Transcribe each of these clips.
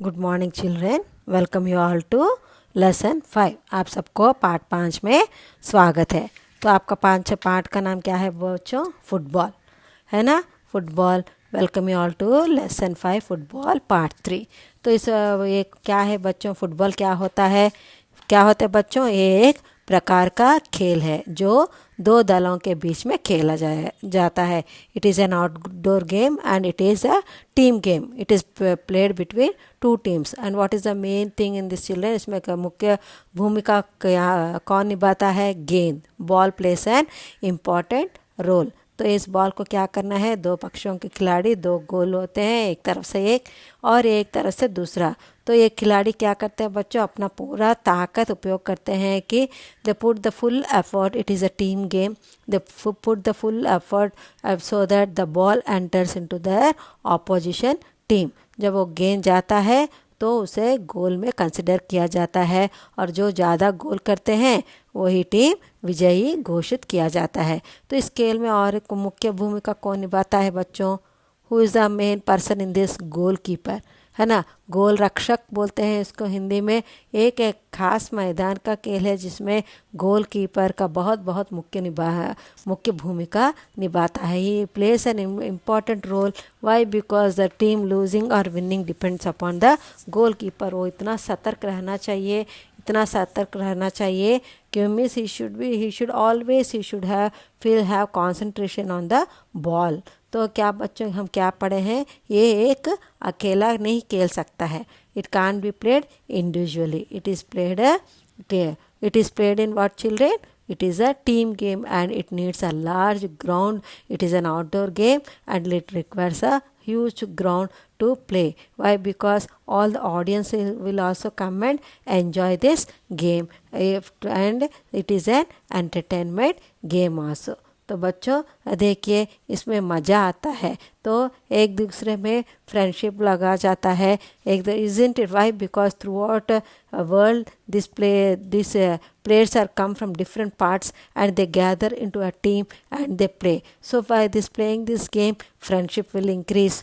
Good morning children, welcome you all to lesson 5। आप सबको पाठ 5 में स्वागत है। तो आपका पाठ का नाम क्या है बच्चों? फुटबॉल है ना। Football. Welcome you all to lesson 5 football part 3। तो इस ये क्या है बच्चों? फुटबॉल क्या होता है? बच्चों? ये एक प्रकार का खेल है जो दो दलों के बीच में खेला जाता है। It is an outdoor game and it is a team game. It is played between two teams. And what is the main thing in this children? इसमें मुख्य भूमिका कौन निभाता है? गेंद। Ball plays an important role. तो इस ball को क्या करना है? दो पक्षों के खिलाड़ी, दो गोल होते हैं, एक तरफ से एक और एक तरफ से दूसरा। तो ये खिलाड़ी क्या करते हैं बच्चों? अपना पूरा ताकत उपयोग करते हैं कि they put the full effort. It is a team game. They put the full effort so that the ball enters into the opposition team. जब वो गेंद जाता है तो उसे गोल में कंसिडर किया जाता है और जो ज़्यादा गोल करते हैं वही टीम विजयी घोषित किया जाता है। तो इस खेल में और एक मुख्य भूमिका कौन निभाता है बच्चों? Who is the main person in this? Goal keeper, है ना। गोल रक्षक बोलते हैं इसको हिंदी में। एक खास मैदान का खेल है जिसमें गोल कीपर का बहुत मुख्य भूमिका निभाता है। He plays an important role. Why? Because the team losing और winning depends upon the goalkeeper. वो इतना सतर्क रहना चाहिए कि means he should always have concentration on the ball. तो क्या बच्चों हम क्या पढ़े हैं? ये एक अकेला नहीं खेल सकता है। It can be played individually. It is played in what children? It is a team game and it needs a large ground. It is an outdoor game and it requires a huge ground to play. Why? Because all the audience will also come and enjoy this game. And it is an entertainment game also. तो बच्चों देखिए इसमें मज़ा आता है तो एक दूसरे में फ्रेंडशिप लगा जाता है। isn't it? Why? Because throughout a world these players are come from different parts and they gather into a team and they play. So by this playing this game, friendship will increase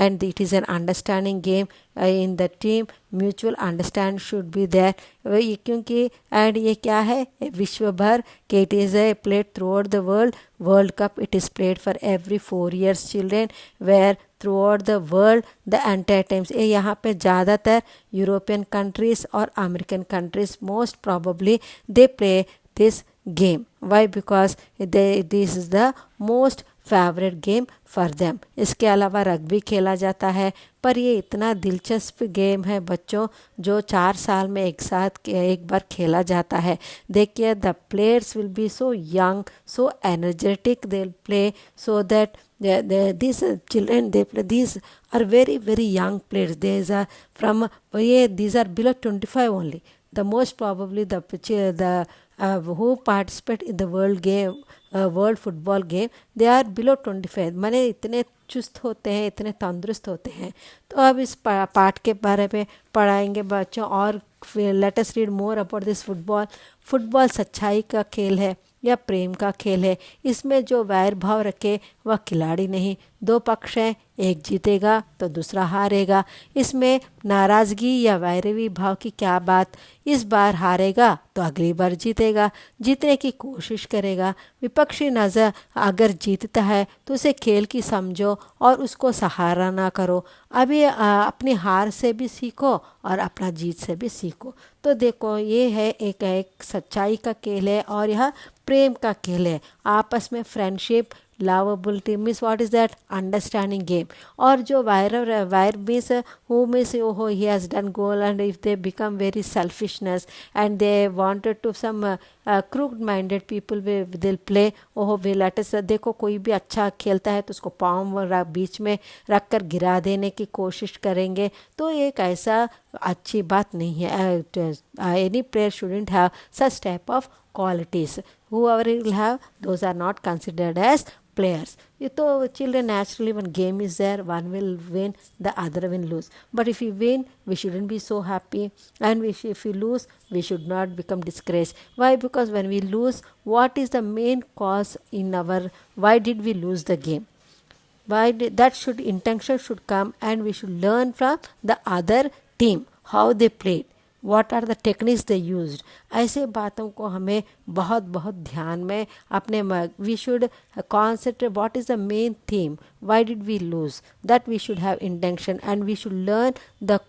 and it is an understanding game. In the team mutual understand should be there. वही क्योंकि and ये क्या है? विश्व भर के it is a played throughout the world cup. It is played for every 4 years children where throughout the world the entire times. ये यहाँ पे ज़्यादातर यूरोपियन कंट्रीज़ और American countries most probably they play this game. Why? Because this is the most favourite game for them. इसके अलावा rugby खेला जाता है पर ये इतना दिलचस्प गेम है बच्चों जो 4 साल में एक बार खेला जाता है। देखिए the players will be so young, so energetic. They will play so that these children they play, these are very young players. These are below 25 only. The most probably the who participate in the world football game, they are below 25। माने इतने चुस्त होते हैं, इतने तंदुरुस्त होते हैं। तो अब इस पाठ के बारे में पढ़ाएंगे बच्चों और let us read more about this football सच्चाई का खेल है या प्रेम का खेल है। इसमें जो वैर भाव रखे वह खिलाड़ी नहीं। दो पक्ष हैं, एक जीतेगा तो दूसरा हारेगा। इसमें नाराज़गी या वैरवी भाव की क्या बात? इस बार हारेगा तो अगली बार जीतेगा, जीतने की कोशिश करेगा। विपक्षी नज़र अगर जीतता है तो उसे खेल की समझो और उसको सहारा ना करो। अभी अपनी हार से भी सीखो और अपना जीत से भी सीखो। तो देखो ये है एक सच्चाई का खेल है और यह प्रेम का खेल है। आपस में friendship, lovability means what is that? Understanding game. और जो wire means who means oh he has done goal and if they become very selfishness and they wanted to some crooked minded people they'll play oh we let us देखो कोई भी अच्छा खेलता है तो उसको पाँव बीच में रख कर गिरा देने की कोशिश करेंगे। तो एक ऐसा अच्छी बात नहीं है। any player shouldn't have such type of qualities. Whoever will have, those are not considered as players. ये तो children naturally when game is there, one will win, the other will lose. But if we win, we shouldn't be so happy, and if we lose, we should not become disgraced. Why? Because when we lose, what is the main cause in why did we lose the game? Intention should come and we should learn from the other team, how they played, what are the techniques they used. ऐसे बातों को हमें बहुत बहुत ध्यान में अपने we should concentrate what is the main theme, why did we lose, that we should have intention, and we should learn the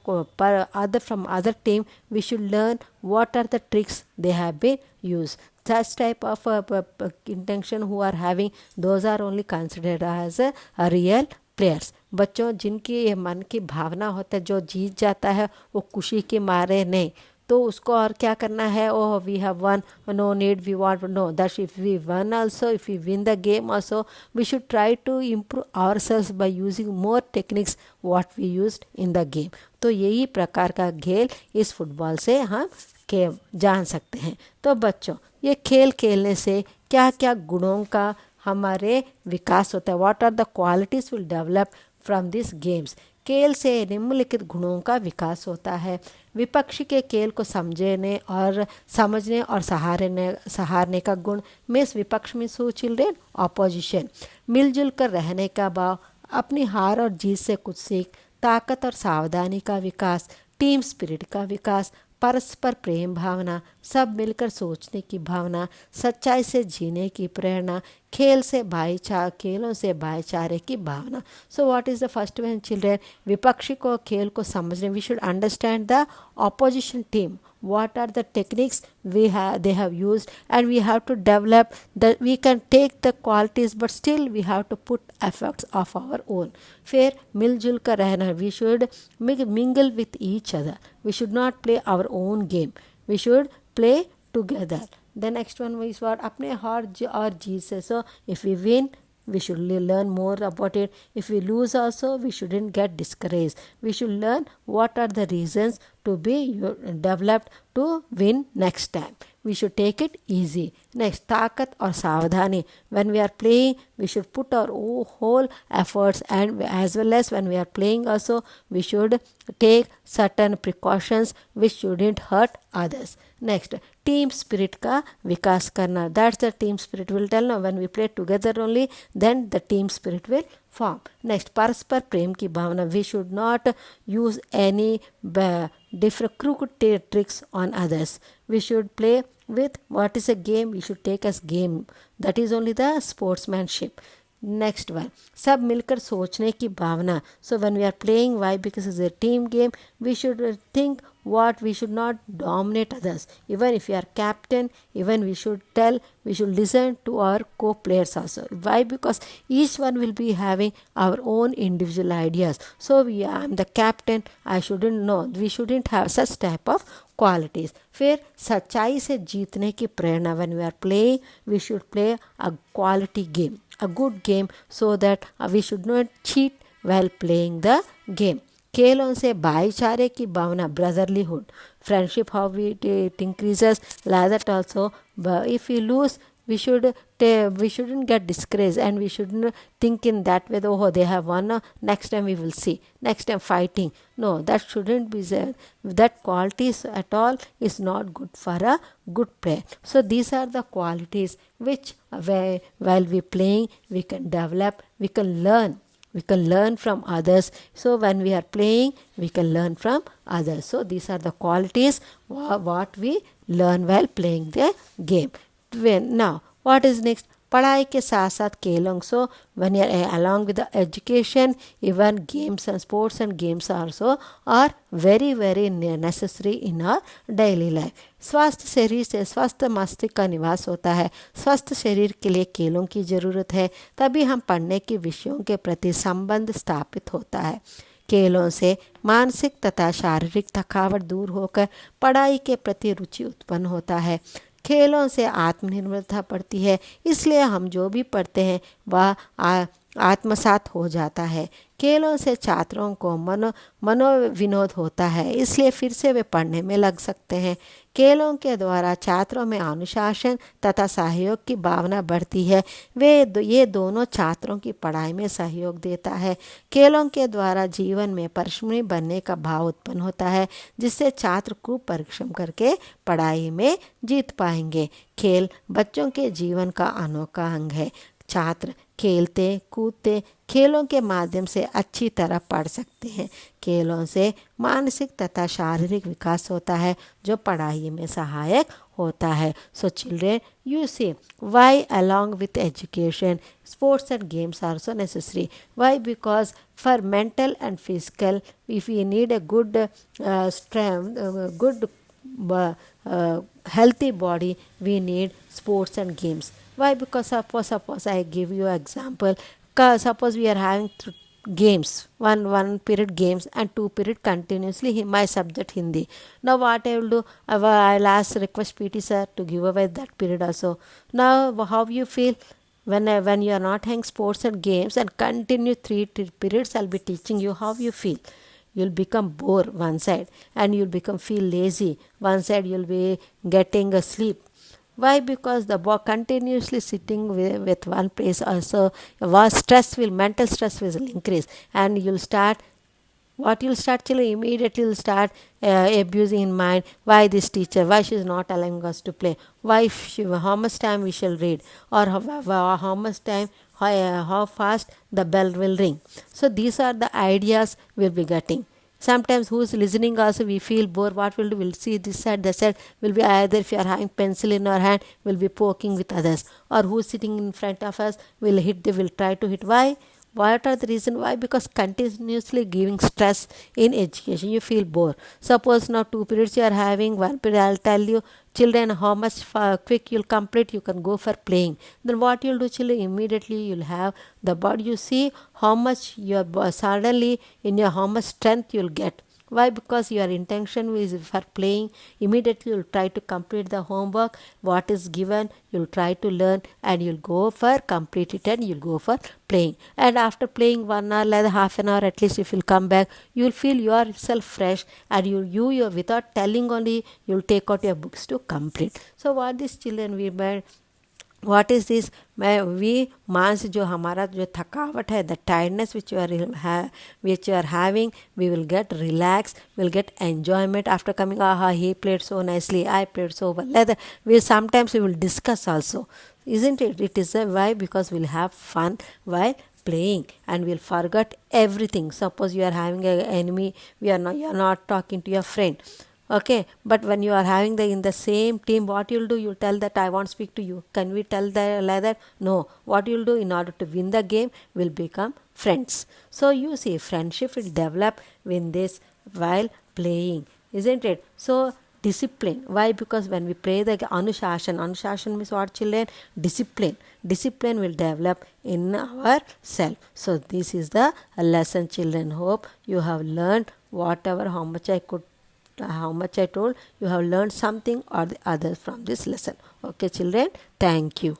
other from other team, we should learn what are the tricks they have been used. Such type of intention who are having, those are only considered as a real players. बच्चों जिनकी ये मन की भावना होता है, जो जीत जाता है वो खुशी के मारे नहीं, तो उसको और क्या करना है, oh we have won, no need, we want, no, that if we won also, if we win the game also, we should try to improve ourselves by using more techniques what we used in the game. तो यही प्रकार का खेल इस football से हम के जान सकते हैं। तो बच्चों ये खेल खेलने से क्या क्या गुणों का हमारे विकास होता है, what are the qualities will develop from this games. खेल से निम्नलिखित गुणों का विकास होता है। विपक्षी के खेल को समझने और सहारने का गुण। मीन्स विपक्ष में सो चिल्ड्रेन ऑपोजिशन। मिलजुल कर रहने का भाव, अपनी हार और जीत से कुछ सीख, ताकत और सावधानी का विकास, टीम स्पिरिट का विकास, परस्पर प्रेम भावना, सब मिलकर सोचने की भावना, सच्चाई से जीने की प्रेरणा, खेलों से भाईचारे की भावना। So what is the first one children, विपक्षी को खेल को समझने, we should understand the opposition team, what are the techniques they have used, and we have to develop that we can take the qualities but still we have to put efforts of our own. फिर मिलजुल कर रहना, we should mingle with each other, we should not play our own game, we should play together. The next one is what, अपने हार और जीत से, so if we win we should learn more about it, if we lose also we shouldn't get discouraged, we should learn what are the reasons to be developed to win next time, we should take it easy. Next, ताकत और सावधानी, when we are playing we should put our whole efforts, and as well as when we are playing also we should take certain precautions which shouldn't hurt others. Next, team spirit का विकास करना, that's the team spirit will tell no, when we play together only then the team spirit will form. Next, परस्पर प्रेम की भावना, we should not use any different crooked tricks on others, we should play with what is a game, we should take as game, that is only the sportsmanship. Next one, सब मिलकर सोचने की भावना, so when we are playing, why, because it's a team game, we should think what, we should not dominate others, even if we are captain, even we should listen to our co-players also. Why? Because each one will be having our own individual ideas, so I am the captain, I shouldn't know, we shouldn't have such type of qualities. फिर सच्चाई से जीतने की प्रेरणा, when we are playing we should play a quality game, a good game, so that we should not cheat while playing the game. खेलों से भाईचारे की भावना, brotherlyhood, friendship, how it increases, like that also. But if we lose, we shouldn't get discouraged, and we shouldn't think in that way, oh they have won, next time we will see, next time fighting. No, that shouldn't be there. That qualities at all is not good for a good player. So these are the qualities which while we playing we can develop, we can learn from others. So when we are playing we can learn from others. So these are the qualities what we learn while playing the game. Now what is next? पढ़ाई के साथ साथ खेलों. So when you are along with the education, even games and sports and games also are very very necessary in our daily life. स्वस्थ शरीर से स्वस्थ मस्तिष्क का निवास होता है. स्वस्थ शरीर के लिए खेलों की ज़रूरत है, तभी हम पढ़ने के विषयों के प्रति संबंध स्थापित होता है. खेलों से मानसिक तथा शारीरिक थकावट दूर होकर पढ़ाई के प्रति रुचि उत्पन्न होता है. खेलों से आत्मनिर्भरता बढ़ती है, इसलिए हम जो भी पढ़ते हैं वह आत्मसात हो जाता है. खेलों से छात्रों को मनोविनोद होता है, इसलिए फिर से वे पढ़ने में लग सकते हैं. खेलों के द्वारा छात्रों में अनुशासन तथा सहयोग की भावना बढ़ती है. ये दोनों छात्रों की पढ़ाई में सहयोग देता है. खेलों के द्वारा जीवन में परिश्रमी बनने का भाव उत्पन्न होता है, जिससे छात्र खूब परिश्रम करके पढ़ाई में जीत पाएंगे. खेल बच्चों के जीवन का अनोखा अंग है. छात्र खेलते कूदते खेलों के माध्यम से अच्छी तरह पढ़ सकते हैं। खेलों से मानसिक तथा शारीरिक विकास होता है जो पढ़ाई में सहायक होता है। सो children, you see why along with education sports and games are so necessary. Why? Because for mental and physical, if we need a good strength, good healthy body, we need sports and games. Why? Because suppose I give you example. Suppose we are having games, one period games and 2 period continuously my subject Hindi. Now what I will do, I'll ask request PT sir to give away that period also. Now how you feel when you are not having sports and games and continue three periods I'll be teaching you, how you feel? You'll become bored one side and you'll become feel lazy one side, you'll be getting a sleep. Why? Because the continuously sitting with one place also, mental stress will increase, and you'll start. What you'll start, children, immediately you'll start abusing in mind. Why this teacher? Why she's not allowing us to play? Why how much time we shall read, or how much time? How fast the bell will ring. So these are the ideas we'll be getting. Sometimes who's listening also we feel bored. What we'll do, we'll see this side, that side. Will be either if you are having pencil in our hand, we'll be poking with others. Or who's sitting in front of us, will try to hit. Why? What are the reason? Why? Because continuously giving stress in education, you feel bored. Suppose now 2 periods you are having, 1 period I'll tell you, children, how much quick you'll complete, you can go for playing. Then what you'll do, children, immediately you'll have the body. You see how much your suddenly in your how much strength you'll get. Why? Because your intention is for playing. Immediately you'll try to complete the homework. What is given, you'll try to learn and you'll go for complete it and you'll go for playing. And after playing 1 hour, like half an hour at least, if you'll come back, you'll feel yourself fresh and you without telling only, you'll take out your books to complete. So what these children we made, what is this? We मांस जो हमारा जो थकावट है, the tiredness which you are having, we will get relaxed, we'll get enjoyment after coming. He played so nicely, I played so well. Sometimes we will discuss also, isn't it? It is why? Because we'll have fun while playing and we'll forget everything. Suppose you are having an enemy, you are not talking to your friend. Okay, but when you are having in the same team, what you'll do, you'll tell that I won't speak to you. Can we tell that like that? No. What you'll do, in order to win the game, will become friends. So you see, friendship will develop in this while playing, isn't it? So discipline. Why? Because when we play the anushashan means what, children? Discipline will develop in ourself. So this is the lesson, children. Hope you have learned whatever, how much I told, you have learned something or the other from this lesson. Okay, children, thank you.